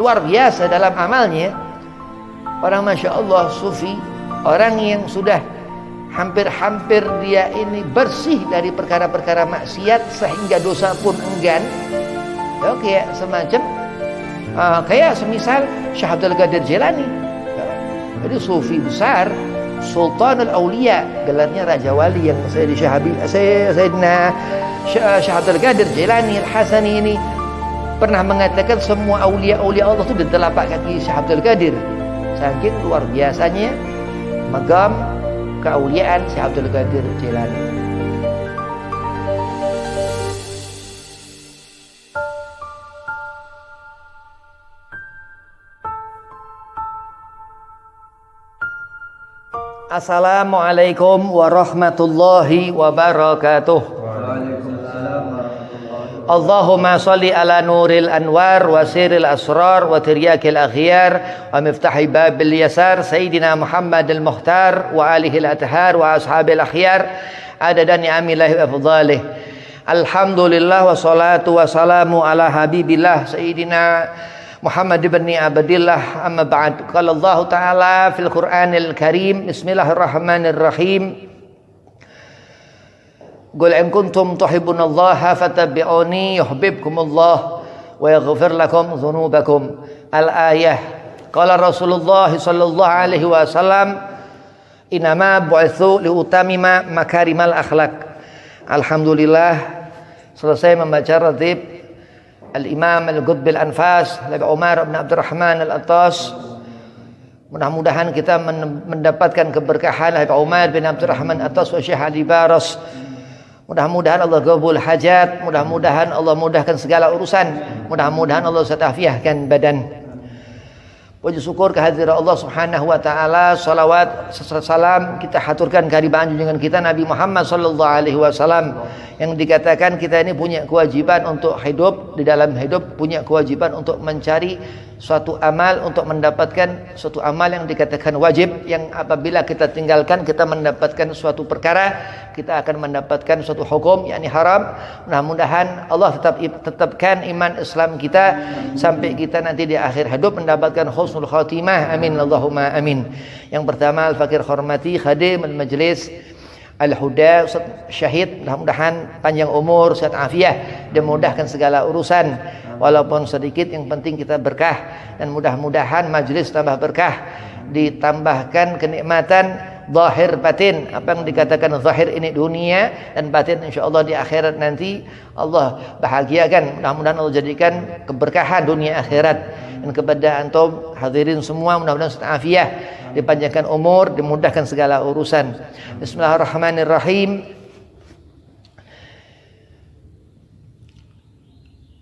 luar biasa dalam amalnya. Orang Masya Allah sufi, orang yang sudah hampir-hampir dia ini bersih dari perkara-perkara maksiat sehingga dosa pun enggan. Ya, kayak semacam kayak semisal Syekh Abdul Qadir Jilani. Ya, jadi sufi besar, Sultanul Aulia, gelarnya Raja Wali, yang Sayyidina Syekh Abdul Qadir Jilani Al-Hasani ini pernah mengatakan semua aulia-aulia Allah itu di telapak kaki Syekh Abdul Qadir. Saking luar biasanya megam keauliaan Syekh Abdul Qadir Jilani. Assalamualaikum warahmatullahi wabarakatuh. Allahumma salli ala nuril anwar wa siril asrar wa tiryakil akhyar wa miftahi babil yasar Sayyidina Muhammad al-Mukhtar wa alihi al-athhar wa ashabil akhyar adada ni'amillahi wa afdhalih. Alhamdulillah wa salatu wa salamu ala habibillah Sayyidina Muhammad ibn Abdillah, amma ba'd. Qala Allah Ta'ala fil Qur'anil Karim, bismillahirrahmanirrahim. Qul in kuntum tuhibbunallaha fattabi'uni yuhibbukumullah wa yaghfir lakum dzunubakum. Al-ayah. Qala Rasulullah sallallahu alaihi wasallam, "Innama bu'itsu liutamima makarimal akhlaq." Alhamdulillah, selesai membaca ratib Al-Imam Al-Qutb Al-Anfas Nabi Umar bin Abdurrahman Al-Attas. Mudah-mudahan kita mendapatkan keberkahan Nabi Umar bin Abdurrahman Al-Attas wa Syekh Ali Baras. Mudah-mudahan Allah qabul hajat, mudah-mudahan Allah mudahkan segala urusan, mudah-mudahan Allah afiahkan badan. Puji syukur kehadiran Allah Subhanahu wa taala, salawat salam kita haturkan kehadiran junjungan kita Nabi Muhammad sallallahu alaihi wasallam, yang dikatakan kita ini punya kewajiban untuk hidup, di dalam hidup punya kewajiban untuk mencari suatu amal, untuk mendapatkan suatu amal yang dikatakan wajib, yang apabila kita tinggalkan kita mendapatkan suatu perkara, kita akan mendapatkan suatu hukum yakni haram. Mudah-mudahan Allah tetapkan iman Islam kita sampai kita nanti di akhir hidup mendapatkan husnul khatimah. Amin Allahumma amin. Yang pertama al-fakir hormati khadim al-majlis Al-Huda Ustaz Syahid, mudah-mudahan panjang umur, sehat afiah, dimudahkan segala urusan walaupun sedikit, yang penting kita berkah, dan mudah-mudahan majlis tambah berkah, ditambahkan kenikmatan zahir batin. Apa yang dikatakan zahir ini dunia, dan batin insyaallah di akhirat nanti Allah bahagiakan. Mudah-mudahan Allah jadikan keberkahan dunia akhirat. Dan kepada antum hadirin semua, mudah-mudahan sehat afiah, dipanjangkan umur, dimudahkan segala urusan. Bismillahirrahmanirrahim.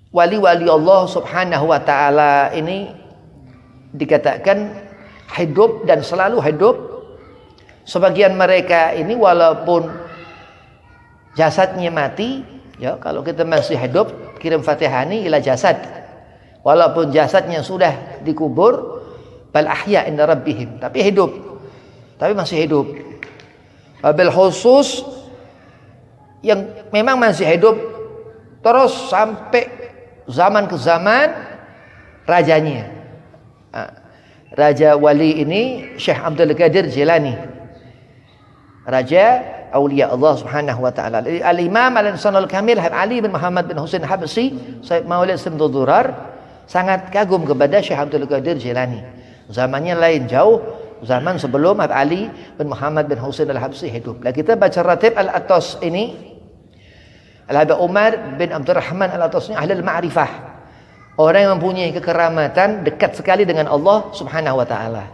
Wali-wali Allah Subhanahu wa taala ini dikatakan hidup dan selalu hidup. Sebagian mereka ini walaupun jasadnya mati, ya, kalau kita masih hidup kirim Fatihah ini ila jasad. Walaupun jasadnya sudah dikubur, bal ahya inda rabbihim, tapi hidup, tapi masih hidup. Wabil khusus yang memang masih hidup terus sampai zaman ke zaman, rajanya, Raja Wali ini Syekh Abdul Qadir Jilani, Raja Aulia Allah Subhanahu wa taala. Al-Imam Al-Insanul Kamil Ali bin Muhammad bin Husain Habsyi, Sayyid Maulid Simdul Durar, sangat kagum kepada Syekh Abdul Qadir Jilani. Zamannya lain jauh, zaman sebelum Ali bin Muhammad bin Husain Al-Habsyi hidup. Lah kita baca ratib Al-Attas ini, Al-Habib Umar bin Abdurrahman Al-Attas ini ahli al-ma'rifah, orang yang mempunyai kekeramatan, dekat sekali dengan Allah Subhanahu wa taala.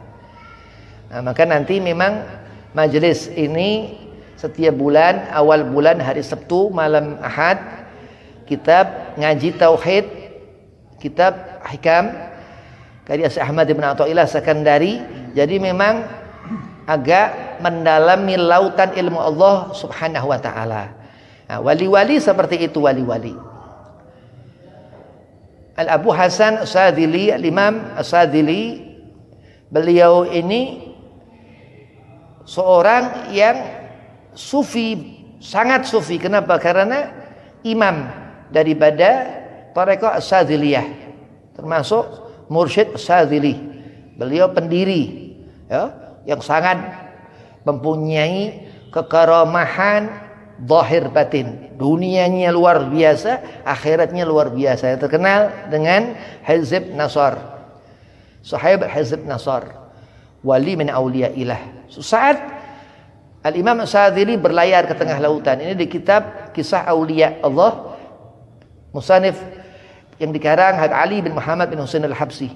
Nah, maka nanti memang majelis ini setiap bulan, awal bulan hari Sabtu malam Ahad, kitab ngaji tauhid, kitab hikam karya Syekh Ahmad bin Athaillah Sakandari. Jadi memang agak mendalami lautan ilmu Allah Subhanahu wa taala. Nah, wali-wali seperti itu, wali-wali. Al-Abu Hasan As-Sadili, Al-Imam As-Sadili, beliau ini seorang yang sufi, sangat sufi. Kenapa? Karena imam daripada tarekat As-Sadiliyah, termasuk Mursyid Sadzili. Beliau pendiri ya, yang sangat mempunyai kekaramahan zahir batin. Dunianya luar biasa, akhiratnya luar biasa. Yang terkenal dengan Hizb Nasar. Sahib Hizb Nasar. Wali min awliya ilah. Saat Al-Imam Sadzili berlayar ke tengah lautan. Ini di kitab Kisah Aulia Allah, musannif yang dikarang Habib Ali bin Muhammad bin Husain Al-Habsi.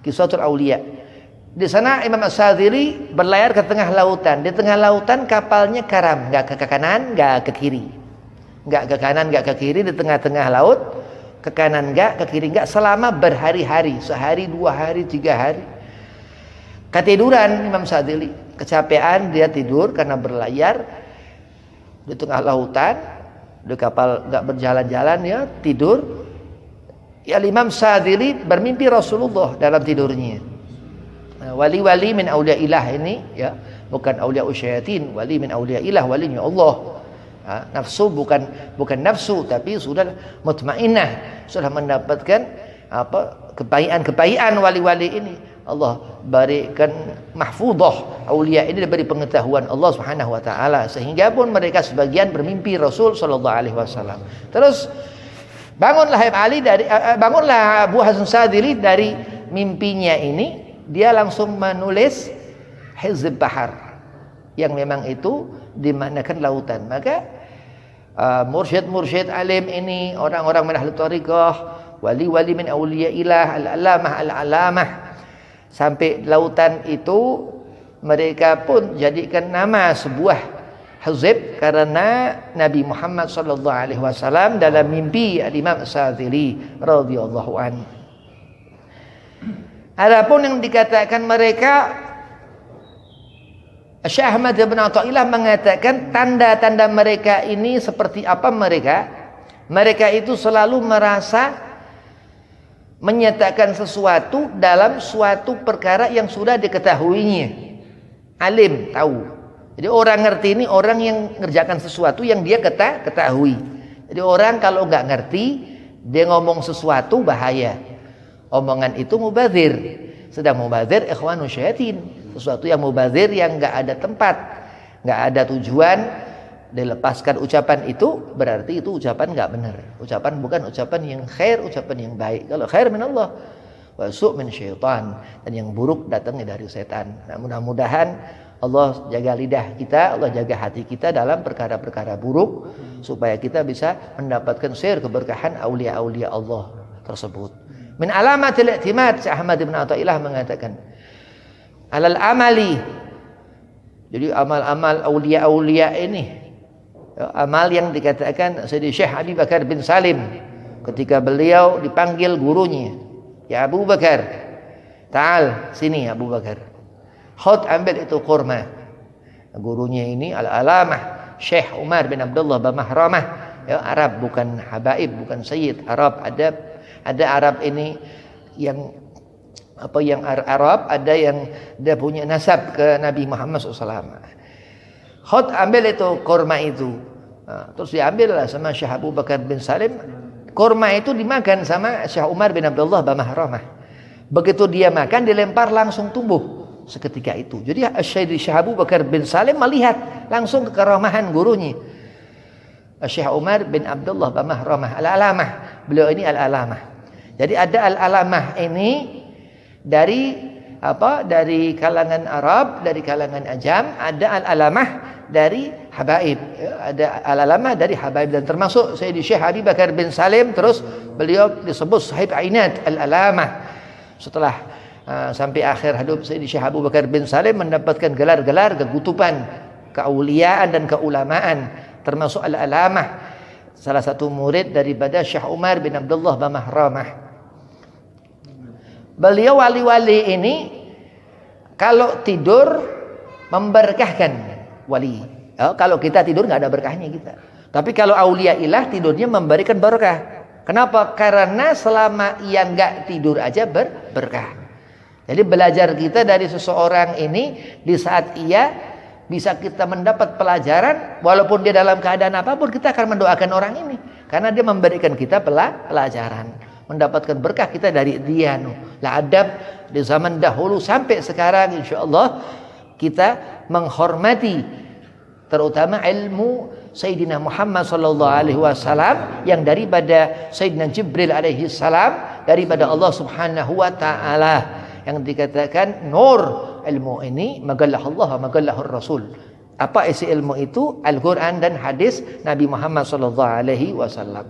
Kisahul Aulia. Di sana Imam Sadzili berlayar ke tengah lautan. Di tengah lautan kapalnya karam, enggak ke kanan, enggak ke kiri. Enggak ke kanan, enggak ke kiri, di tengah-tengah laut. Ke kanan enggak, ke kiri enggak, selama berhari-hari, sehari, 2 hari, 3 hari. Ketiduran Imam Sadzili, kecapean, dia tidur karena berlayar di tengah lautan, di kapal nggak berjalan-jalan, ya tidur. Ya, Imam Sadzili bermimpi Rasulullah dalam tidurnya. Nah, wali-wali min aulia ilah ini ya, bukan aulia usyayatin, wali min aulia ilah, walinya Allah. Nah, nafsu bukan nafsu, tapi sudah mutmainnah, sudah mendapatkan kebaikan wali-wali ini. Allah berikan mahfudhah, aulia ini diberi pengetahuan Allah Subhanahu wa taala, sehingga pun mereka sebagian bermimpi Rasul sallallahu alaihi wasallam. Terus bangunlah Abu Hasan Sadzili dari mimpinya ini, dia langsung menulis Hizb Bahar yang memang itu dimanakan lautan. Maka mursyid-mursyid alim ini, orang-orang min ahli thariqah, wali-wali min auliya ilah, al-alamah sampai lautan itu, mereka pun jadikan nama sebuah hizb karena Nabi Muhammad sallallahu alaihi wasallam dalam mimpi Imam Sadzili radhiyallahu an. Adapun yang dikatakan mereka, Syekh Ahmad bin Athaillah mengatakan tanda-tanda mereka ini seperti apa mereka? Mereka itu selalu merasa menyatakan sesuatu dalam suatu perkara yang sudah diketahuinya. Alim, tahu. Jadi orang ngerti ini orang yang ngerjakan sesuatu yang dia ketahui. Jadi orang kalau nggak ngerti, dia ngomong sesuatu bahaya. Omongan itu mubadzir. Sedang mubadzir ikhwanu syayatin. Sesuatu yang mubadzir yang nggak ada tempat, nggak ada tujuan, dilepaskan ucapan itu, berarti itu ucapan nggak benar. Ucapan bukan ucapan yang khair, ucapan yang baik. Kalau khair min Allah, wa su' min syaitan, dan yang buruk datangnya dari setan. Nah, mudah-mudahan Allah jaga lidah kita, Allah jaga hati kita dalam perkara-perkara buruk, supaya kita bisa mendapatkan sir keberkahan aulia-aulia Allah tersebut. Min alamatil i'timad, Syekh Ahmad bin Athaillah mengatakan, alal amali. Jadi amal-amal aulia-aulia ini, amal yang dikatakan Sayyidi Syekh Abi Bakar bin Salim ketika beliau dipanggil gurunya, ya Abu Bakar, ta'al sini Abu Bakar, khud ambil itu kurma. Gurunya ini al-alamah Syekh Umar bin Abdullah Bamahramah, ya Arab, bukan habaib, bukan sayyid, Arab. Ada Arab ini yang Arab, ada yang dia punya nasab ke Nabi Muhammad SAW. Khud ambil itu kurma itu. Nah, terus diambillah sama Syekh Abu Bakar bin Salim. Kurma itu dimakan sama Syekh Umar bin Abdullah Bamahramah. Begitu dia makan, dilempar langsung tumbuh seketika itu. Jadi Syekh Abu Bakar bin Salim melihat langsung kekaramahan gurunya, Syekh Umar bin Abdullah Bamahramah, al-alamah. Beliau ini al-alamah. Jadi ada al-alamah ini dari kalangan Arab, dari kalangan Ajam, ada al-alamah dari habaib, ada al-alamah dari habaib, dan termasuk Sayyidi Syekh Abi Bakar bin Salim. Terus beliau disebut sahib ainat al-alamah. Setelah sampai akhir hidup Sayyidi Syekh Abu Bakar bin Salim mendapatkan gelar-gelar kegutuban, keauliaan dan keulamaan, termasuk al-alamah, salah satu murid daripada Syekh Umar bin Abdullah Bamahramah. Beliau wali-wali ini kalau tidur memberkahkan wali. Kalau kita tidur nggak ada berkahnya kita. Tapi kalau aulia ilah tidurnya memberikan berkah. Kenapa? Karena selama ia nggak tidur aja berkah. Jadi belajar kita dari seseorang ini, di saat ia bisa kita mendapat pelajaran, walaupun dia dalam keadaan apapun, kita akan mendoakan orang ini karena dia memberikan kita pelajaran, mendapatkan berkah kita dari dia. Lah adab di zaman dahulu sampai sekarang insyaallah kita menghormati terutama ilmu Sayyidina Muhammad sallallahu alaihi wasallam yang daripada Sayyidina Jibril alaihi salam daripada Allah Subhanahu wa taala yang dikatakan nur ilmu ini magallah Allah magallahur Rasul. Apa isi ilmu itu? Al-Quran dan hadis Nabi Muhammad sallallahu alaihi wasallam.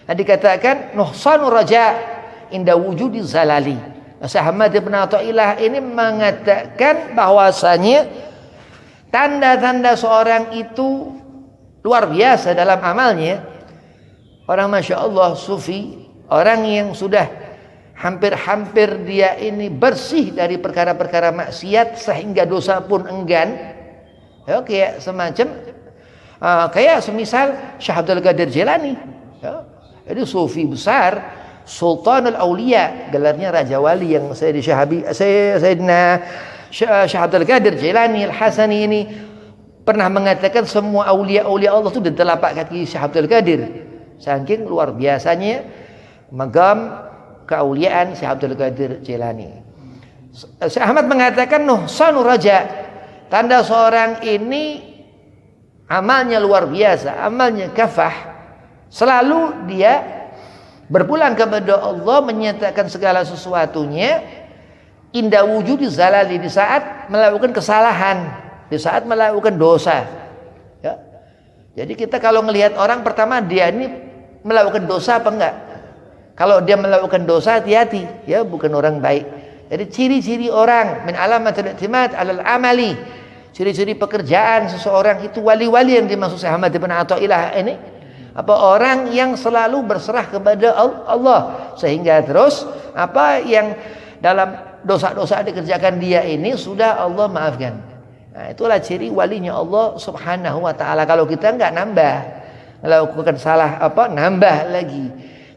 Dikatakan nuhsanu raja inda wujudi zalali. Syekh Ahmad bin Athaillah ini mengatakan bahwasanya tanda-tanda seorang itu luar biasa dalam amalnya. Orang Masya Allah sufi, orang yang sudah hampir-hampir dia ini bersih dari perkara-perkara maksiat sehingga dosa pun enggan. Ya, kayak semacam kayak semisal Syekh Abdul Qadir Jilani. Ya, itu sufi besar, Sultanul Aulia, gelarnya Raja Wali yang Sayyidina Syekh Abdul Qadir Jilani Al-Hasani ini pernah mengatakan semua aulia-aulia Allah itu di telapak kaki Syekh Abdul Qadir. Saking luar biasanya megam keauliaan Syekh Abdul Qadir Jilani. Syekh Ahmad mengatakan nuhsanu raja, tanda seorang ini amalnya luar biasa, amalnya kafah, selalu dia berpulang kepada Allah menyatakan segala sesuatunya inda wujudi zalali, di saat melakukan kesalahan, di saat melakukan dosa. Ya. Jadi kita kalau melihat orang pertama dia ini melakukan dosa apa enggak? Kalau dia melakukan dosa hati-hati, ya bukan orang baik. Jadi ciri-ciri orang min alamatul i'timad 'alal amali, ciri-ciri pekerjaan seseorang itu wali-wali yang dimaksud Syekh Ahmad bin Athaillah ini apa orang yang selalu berserah kepada Allah sehingga terus apa yang dalam dosa-dosa dikerjakan dia ini sudah Allah maafkan. Nah, itulah ciri walinya Allah Subhanahu wa taala. Kalau kita enggak nambah, melakukan salah apa nambah lagi.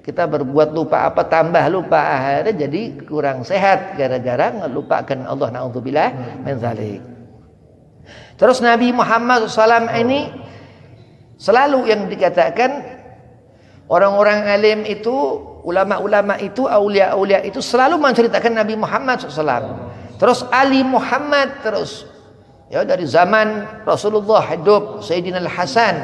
Kita berbuat lupa apa tambah lupa, akhirnya jadi kurang sehat gara-gara melupakan Allah, naudzubillah min dzalik. Terus Nabi Muhammad SAW ini selalu yang dikatakan orang-orang alim itu, ulama-ulama itu, aulia-aulia itu selalu menceritakan Nabi Muhammad SAW. Terus Ali Muhammad terus, ya dari zaman Rasulullah hidup, Sayyidina Al-Hasan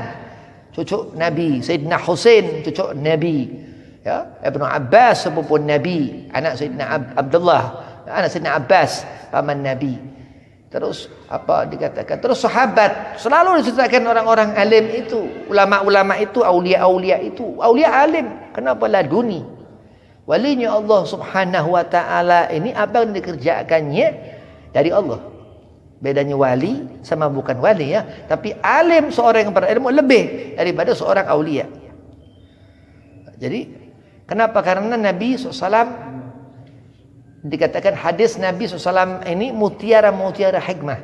cucu Nabi, Sayyidina Husain cucu Nabi. Ya, Ibnu Abbas sepupu Nabi, anak Sayyidina Abdullah, anak Sayyidina Abbas paman Nabi. Terus apa dikatakan? Terus sahabat selalu diceritakan orang-orang alim itu, ulama-ulama itu, aulia-aulia itu, aulia alim. Kenapa laduni? Walinya Allah Subhanahu wa taala ini apa yang dikerjakannya dari Allah. Bedanya wali sama bukan wali ya, tapi alim seorang yang berilmu lebih daripada seorang aulia. Jadi kenapa? Karena Nabi SAW dikatakan hadis Nabi SAW ini mutiara-mutiara hikmah.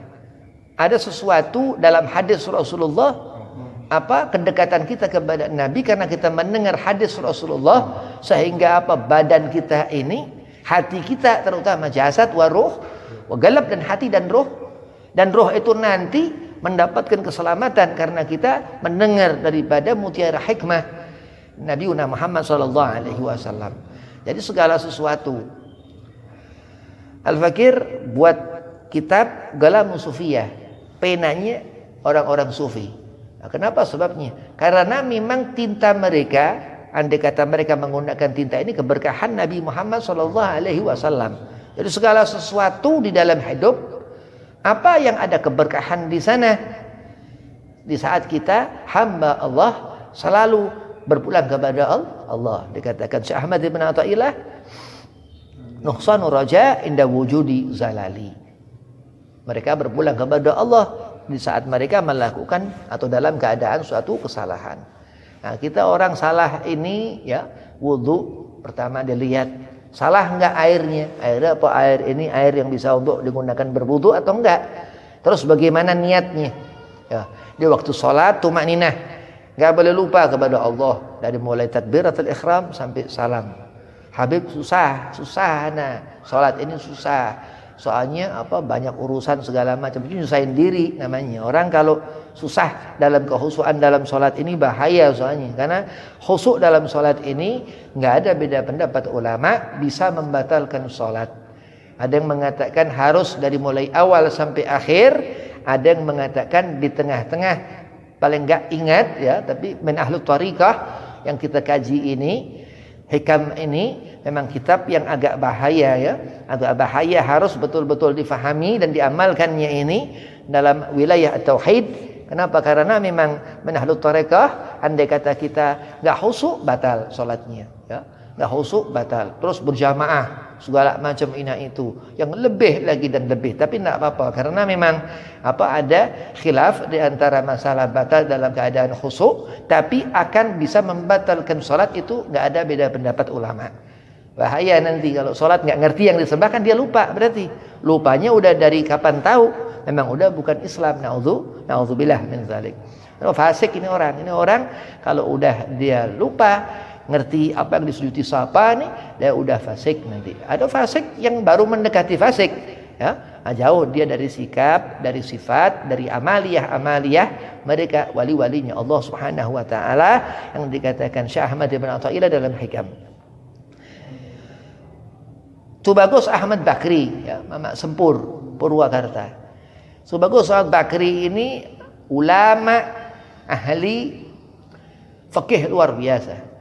Ada sesuatu dalam hadis Rasulullah, apa kedekatan kita kepada Nabi karena kita mendengar hadis Rasulullah sehingga apa badan kita ini, hati kita terutama jasad wa ruh, wa galab dan hati dan ruh itu nanti mendapatkan keselamatan karena kita mendengar daripada mutiara hikmah Nabi Muhammad sallallahu alaihi wasallam. Jadi segala sesuatu. Al-Fakir buat kitab Galamus Sufiyah, penanya orang-orang sufi. Nah, kenapa sebabnya? Karena memang tinta mereka, andai kata mereka menggunakan tinta ini keberkahan Nabi Muhammad sallallahu alaihi wasallam. Jadi segala sesuatu di dalam hidup apa yang ada keberkahan di sana, di saat kita hamba Allah selalu berpulang kepada Allah. Dikatakan Syekh Ahmad bin Athaillah nuhsanu raja inda wujudi zalali. Mereka berpulang kepada Allah di saat mereka melakukan atau dalam keadaan suatu kesalahan. Nah, kita orang salah ini ya, wudu pertama dilihat salah enggak airnya. Airnya apa? Air ini air yang bisa untuk digunakan berwudu atau enggak? Terus bagaimana niatnya? Ya, di waktu salat tumakninah. Enggak boleh lupa kepada Allah dari mulai takbiratul ihram sampai salam. Habib susah. Nah, salat ini susah. Soalnya banyak urusan segala macam, itu nyusahin diri namanya. Orang kalau susah dalam kehusuan dalam sholat ini bahaya soalnya. Karena khusyuk dalam sholat ini nggak ada beda pendapat ulama, bisa membatalkan sholat. Ada yang mengatakan harus dari mulai awal sampai akhir, ada yang mengatakan di tengah-tengah, paling nggak ingat ya. Tapi min ahlu tariqah yang kita kaji ini, hikam ini memang kitab yang agak bahaya ya, agak bahaya, harus betul-betul difahami dan diamalkannya ini dalam wilayah tauhid. Kenapa? Karena memang min ahlu tariqah, andai kata kita nggak khusyuk batal sholatnya ya, nggak khusyuk batal. Terus berjamaah segala macam ini itu yang lebih lagi dan lebih, tapi tidak apa-apa karena memang ada khilaf di antara masalah batal dalam keadaan khusyuk tapi akan bisa membatalkan sholat, itu nggak ada beda pendapat ulama. Bahaya nanti kalau sholat nggak ngerti yang disembahkan, dia lupa, berarti lupanya udah dari kapan tahu, memang udah bukan Islam. Na'udzubillah min dzalik. Fasik ini orang kalau udah dia lupa ngerti apa yang disujudi siapa nih, dia udah fasik nanti. Ada fasik yang baru mendekati fasik ya, jauh dia dari sikap, dari sifat, dari amaliyah mereka wali-walinya Allah Subhanahu wa taala yang dikatakan Syekh Ahmad bin Athaillah dalam hikam. Tubagus Ahmad Bakri ya, Mamak Sempur, Purwakarta. Tubagus Ahmad Bakri ini ulama ahli fikih luar biasa.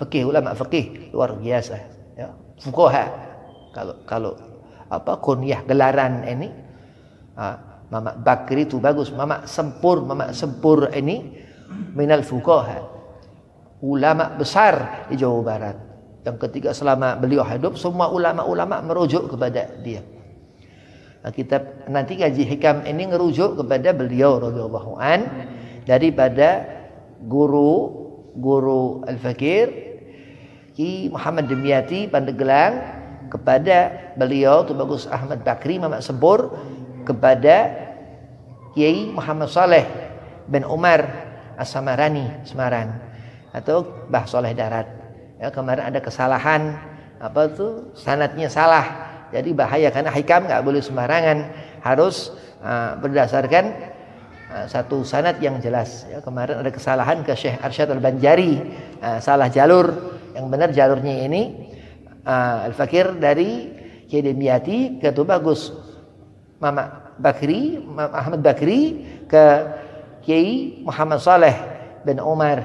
Ulama fikih luar biasa ya. Fuqaha. Kalau kunyah gelaran ini Mamak Bakri itu bagus. Mamak Sempur ini minal fuqaha, ulama besar di Jawa Barat. Yang ketiga, selama beliau hidup semua ulama-ulama merujuk kepada dia. Kitab nanti ngaji hikam ini ngerujuk kepada beliau radhiyallahu an, daripada guru al-fakir Ki Muhammad Dimyati Pandeglang kepada beliau Tubagus Ahmad Bakri Mamak Sempur, kepada Kiai Muhammad Saleh bin Umar As-Samarani Semarang, atau Mbah Saleh Darat. Ya, kemarin ada kesalahan sanadnya salah, jadi bahaya karena hikam nggak boleh sembarangan, harus berdasarkan satu sanad yang jelas ya. Kemarin ada kesalahan ke Syekh Arsyad Al-Banjari, salah jalur, yang benar jalurnya ini Al-Fakir dari Kiai Dimyati ke Tubagus Mamak Bakri, Ahmad Bakri ke Kiai Muhammad Saleh bin Umar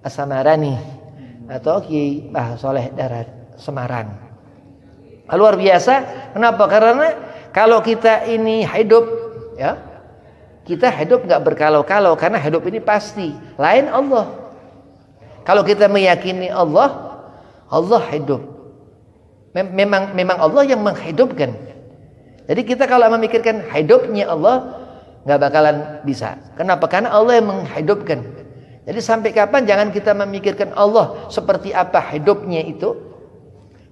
As-Samarani atau Kiai Mbah Saleh Darat Semarang. Luar biasa. Kenapa? Karena kalau kita ini hidup ya, kita hidup nggak berkalau-kalau, karena hidup ini pasti lain Allah. Kalau kita meyakini Allah hidup, memang Allah yang menghidupkan. Jadi kita kalau memikirkan hidupnya Allah nggak bakalan bisa. Kenapa? Karena Allah yang menghidupkan. Jadi sampai kapan jangan kita memikirkan Allah seperti apa hidupnya itu.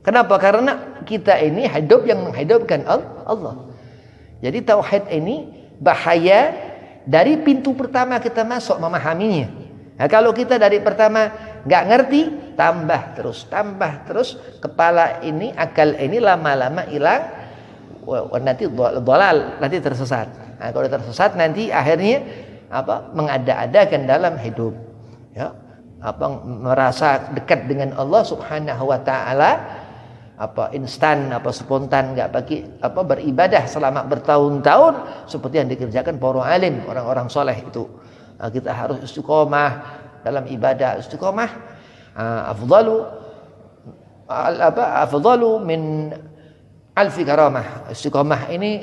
Kenapa? Karena kita ini hidup yang menghidupkan Allah. Jadi tauhid ini bahaya dari pintu pertama kita masuk memahaminya. Nah, kalau kita dari pertama nggak ngerti, tambah terus, kepala ini, akal ini lama-lama hilang, nanti dolal, nanti tersesat. Nah, kalau tersesat nanti akhirnya mengada-adakan dalam hidup ya, merasa dekat dengan Allah Subhanahu wa taala, instan, spontan, nggak pakai beribadah selama bertahun-tahun seperti yang dikerjakan para alim, orang-orang soleh itu. Kita harus istiqomah dalam ibadah. Istiqomah afdalu min alfi karamah. Istiqomah ini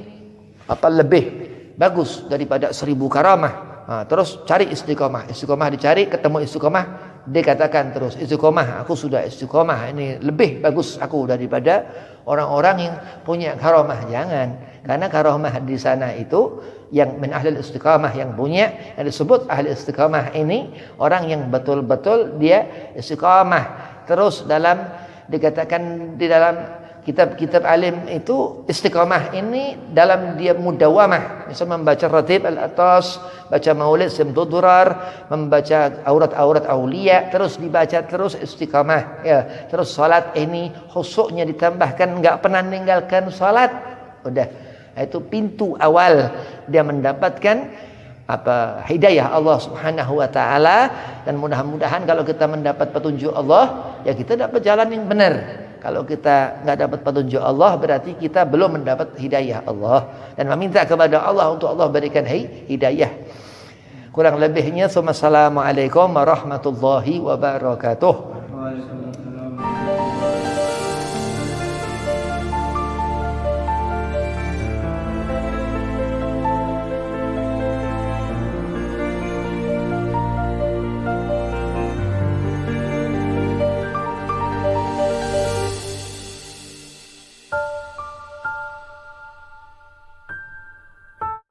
lebih bagus daripada 1000 karamah. Terus cari istiqomah dicari, ketemu istiqomah, dikatakan terus istiqomah, aku sudah istiqomah, ini lebih bagus aku daripada orang-orang yang punya karamah. Jangan, karena karamah di sana itu yang min ahli istiqomah yang punya, yang disebut ahli istiqomah ini orang yang betul-betul dia istiqomah. Terus dikatakan di dalam kitab-kitab alim itu istiqomah ini dalam dia mudawamah, misal membaca ratib al-atas, baca maulid simtudurar, membaca aurat-aurat aulia, terus dibaca terus istiqomah ya. Terus salat ini khusyuknya ditambahkan, enggak pernah meninggalkan salat Udah. Itu pintu awal dia mendapatkan hidayah Allah Subhanahu wa taala, dan mudah-mudahan kalau kita mendapat petunjuk Allah, ya kita dapat jalan yang benar. Kalau kita nggak dapat petunjuk Allah, berarti kita belum mendapat hidayah Allah, dan meminta kepada Allah untuk Allah berikan hidayah. Kurang lebihnya, assalamualaikum warahmatullahi wabarakatuh.